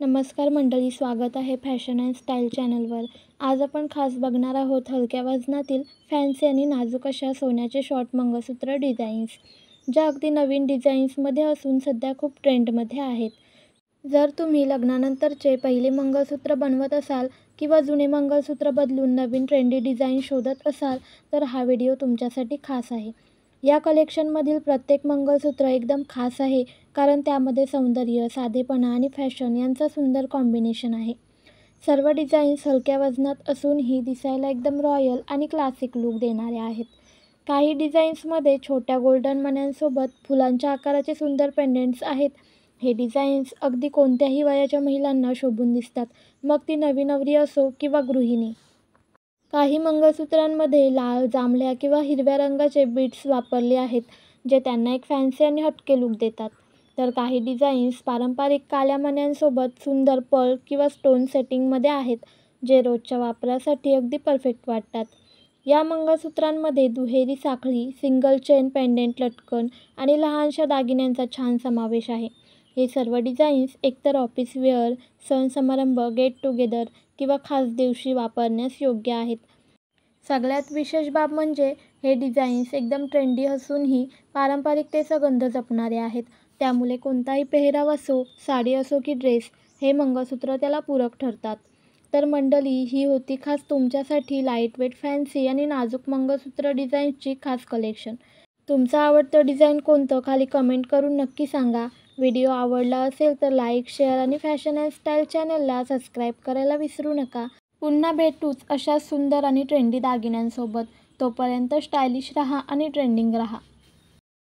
नमस्कार मंडळी, स्वागत आहे फॅशन अँड स्टाईल चॅनलवर। आज आपण खास बघणार आहोत हलक्या वजनातील फॅन्सी आणि नाजूक अशा सोन्याचे शॉर्ट मंगळसूत्र डिझाईन्स, ज्या अगदी नवीन डिझाईन्समध्ये असून सध्या खूप ट्रेंडमध्ये आहेत। जर तुम्ही लग्नानंतरचे पहिले मंगळसूत्र बनवत असाल किंवा जुने मंगळसूत्र बदलून नवीन ट्रेंडी डिझाईन शोधत असाल तर हा व्हिडिओ तुमच्यासाठी खास आहे। या कलेक्शनमधील प्रत्येक मंगळसूत्र एकदम खास आहे, कारण त्यामध्ये सौंदर्य, साधेपणा आणि फॅशन यांचं सुंदर कॉम्बिनेशन आहे। सर्व डिझाईन्स हलक्या वजनात असूनही दिसायला एकदम रॉयल आणि क्लासिक लुक देणारे आहेत। काही डिझाईन्समध्ये छोट्या गोल्डन मण्यांसोबत फुलांच्या आकाराचे सुंदर पेंडंट्स आहेत। हे डिझाईन्स अगदी कोणत्याही वयाच्या महिलांना शोभून दिसतात, मग ती नवी नवरी असो किंवा गृहिणी। काही मंगळसूत्रांमध्ये लाल, जांभळ्या किंवा हिरव्या रंगाचे बीड्स वापरले आहेत, जे त्यांना एक फॅन्सी आणि हटके लुक देतात। तर काही डिझाईन्स पारंपरिक काळ्या मण्यांसोबत सुंदर पर्ल किंवा स्टोन सेटिंगमध्ये आहेत, जे रोजच्या वापरासाठी अगदी परफेक्ट वाटतात। या मंगळसूत्रांमध्ये दुहेरी साखळी, सिंगल चेन पेंडंट लटकन आणि लहानशा दागिन्यांचा छान समावेश आहे। हे सर्व डिझाईन्स एकतर ऑफिस वेअर, सण समारंभ, गेट टुगेदर किंवा खास दिवशी वापरण्यास योग्य आहेत। सगळ्यात विशेष बाब म्हणजे हे डिझाईन्स एकदम ट्रेंडी असूनही पारंपरिकतेचा गंध जपणारे आहेत। त्यामुळे कोणताही पेहराव असो, साडी असो की ड्रेस, हे मंगळसूत्र त्याला पूरक ठरतात। तर मंडळी, ही होती खास तुमच्यासाठी लाईटवेट, फॅन्सी आणि नाजूक मंगळसूत्र डिझाईन्सची खास कलेक्शन। तुमचं आवडतं डिझाईन कोणतं खाली कमेंट करून नक्की सांगा। व्हिडिओ आवडला असेल तर लाईक, शेअर आणि फॅशन अँड स्टाईल चॅनलला सबस्क्राईब करायला विसरू नका। पुन्हा भेटूच अशाच सुंदर आणि ट्रेंडी दागिन्यांसोबत। तोपर्यंत स्टायलिश राहा आणि ट्रेंडिंग राहा।